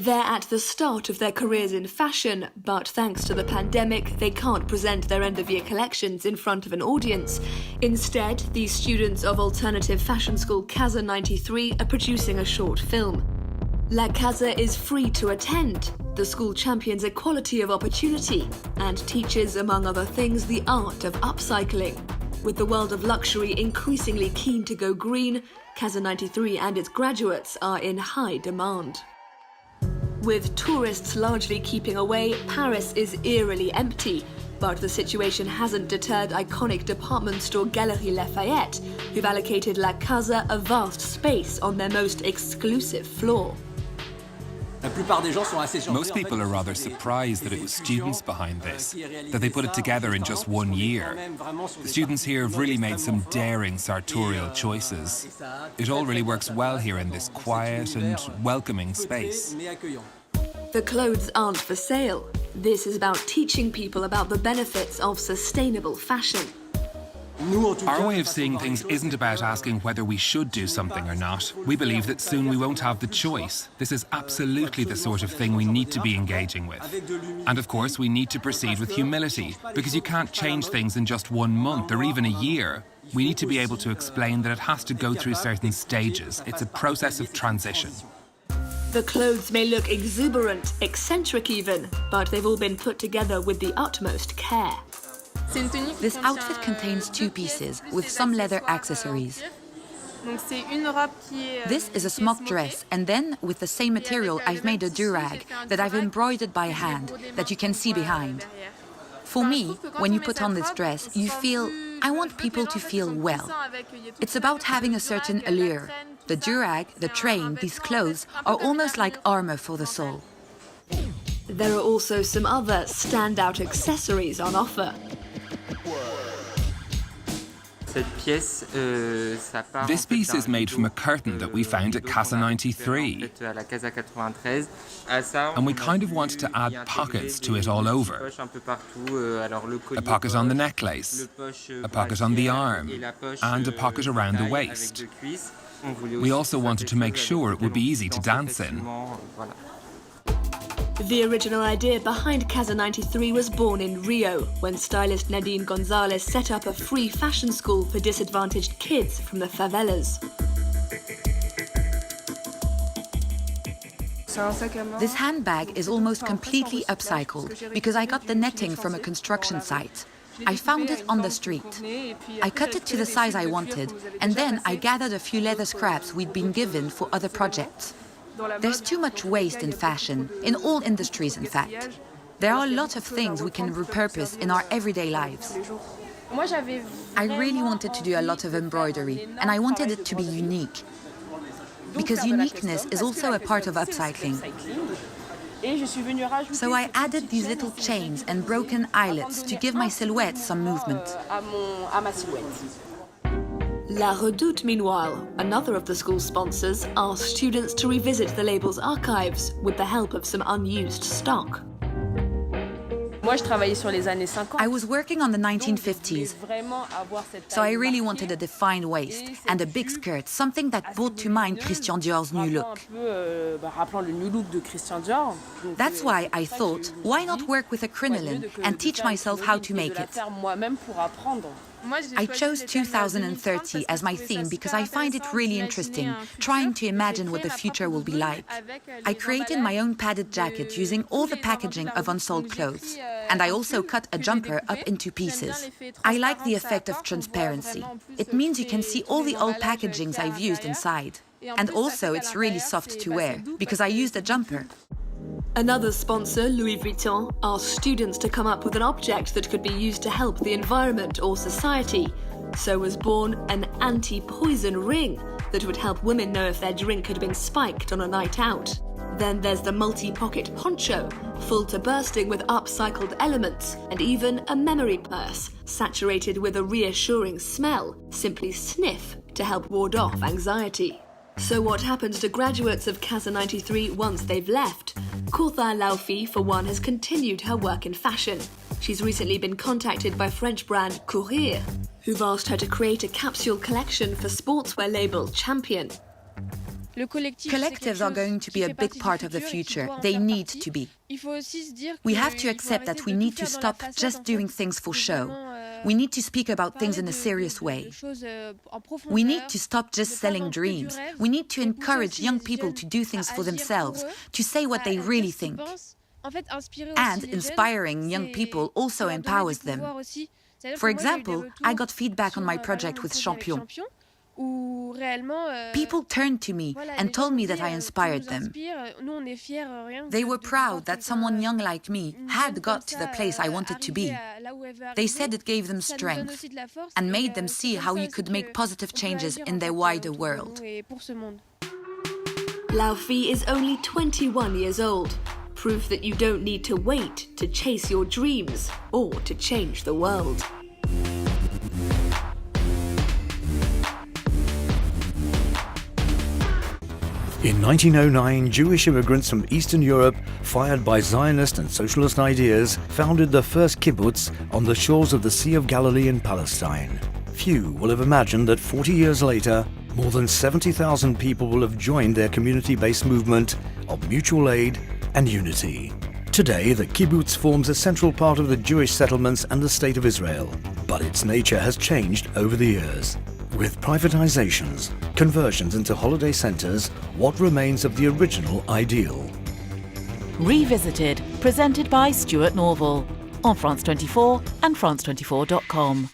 They're at the start of their careers in fashion, but thanks to the pandemic, they can't present their end-of-year collections in front of an audience. Instead, these students of alternative fashion school Casa 93 are producing a short film. La Casa is free to attend. The school champions equality of opportunity and teaches, among other things, the art of upcycling. With the world of luxury increasingly keen to go green, Casa 93 and its graduates are in high demand. With tourists largely keeping away, Paris is eerily empty. But the situation hasn't deterred iconic department store Galeries Lafayette, who've allocated La Casa a vast space on their most exclusive floor. Most people are rather surprised that it was students behind this, that they put it together in just 1 year. The students here have really made some daring sartorial choices. It all really works well here in this quiet and welcoming space. The clothes aren't for sale. This is about teaching people about the benefits of sustainable fashion. Our way of seeing things isn't about asking whether we should do something or not. We believe that soon we won't have the choice. This is absolutely the sort of thing we need to be engaging with. And of course, we need to proceed with humility, because you can't change things in just 1 month or even a year. We need to be able to explain that it has to go through certain stages. It's a process of transition. The clothes may look exuberant, eccentric even, but they've all been put together with the utmost care. This outfit contains 2 pieces with some leather accessories. This is a smock dress, and then with the same material I've made a durag that I've embroidered by hand that you can see behind. For me, when you put on this dress, you feel, I want people to feel well. It's about having a certain allure. The durag, the train, these clothes are almost like armor for the soul. There are also some other standout accessories on offer. This piece is made from a curtain that we found at Casa 93. And we kind of wanted to add pockets to it all over. A pocket on the necklace, a pocket on the arm, and a pocket around the waist. We also wanted to make sure it would be easy to dance in. The original idea behind Casa 93 was born in Rio, when stylist Nadine Gonzalez set up a free fashion school for disadvantaged kids from the favelas. This handbag is almost completely upcycled because I got the netting from a construction site. I found it on the street. I cut it to the size I wanted, and then I gathered a few leather scraps we'd been given for other projects. There's too much waste in fashion, in all industries in fact. There are a lot of things we can repurpose in our everyday lives. I really wanted to do a lot of embroidery, and I wanted it to be unique. Because uniqueness is also a part of upcycling. So I added these little chains and broken eyelets to give my silhouette some movement. La Redoute, meanwhile, another of the school's sponsors, asked students to revisit the label's archives with the help of some unused stock. I was working on the 1950s, so I really wanted a defined waist and a big skirt, something that brought to mind Christian Dior's new look. That's why I thought, why not work with a crinoline and teach myself how to make it? I chose 2030 as my theme because I find it really interesting, trying to imagine what the future will be like. I created my own padded jacket using all the packaging of unsold clothes. And I also cut a jumper up into pieces. I like the effect of transparency. It means you can see all the old packagings I've used inside. And also it's really soft to wear, because I used a jumper. Another sponsor, Louis Vuitton, asked students to come up with an object that could be used to help the environment or society. So was born an anti-poison ring that would help women know if their drink had been spiked on a night out. Then there's the multi-pocket poncho, full to bursting with upcycled elements, and even a memory purse, saturated with a reassuring smell. Simply sniff to help ward off anxiety. So what happens to graduates of Casa 93 once they've left? Courtin Laufi, for one, has continued her work in fashion. She's recently been contacted by French brand Courir, who've asked her to create a capsule collection for sportswear label Champion. Collectives are going to be a big part of the future. They need to be. We have to accept that we need to stop just doing things for show. We need to speak about things in a serious way. We need to stop just selling dreams. We need to encourage young people to do things for themselves, to say what they really think. And inspiring young people also empowers them. For example, I got feedback on my project with Champion. People turned to me and told me that I inspired them. They were proud that someone young like me had got to the place I wanted to be. They said it gave them strength and made them see how you could make positive changes in their wider world. Laufey is only 21 years old. Proof that you don't need to wait to chase your dreams or to change the world. In 1909, Jewish immigrants from Eastern Europe, fired by Zionist and socialist ideas, founded the first kibbutz on the shores of the Sea of Galilee in Palestine. Few will have imagined that 40 years later, more than 70,000 people will have joined their community-based movement of mutual aid and unity. Today, the kibbutz forms a central part of the Jewish settlements and the State of Israel, but its nature has changed over the years. With privatizations, conversions into holiday centers, what remains of the original ideal? Revisited, presented by Stuart Norval on France 24 and France24.com.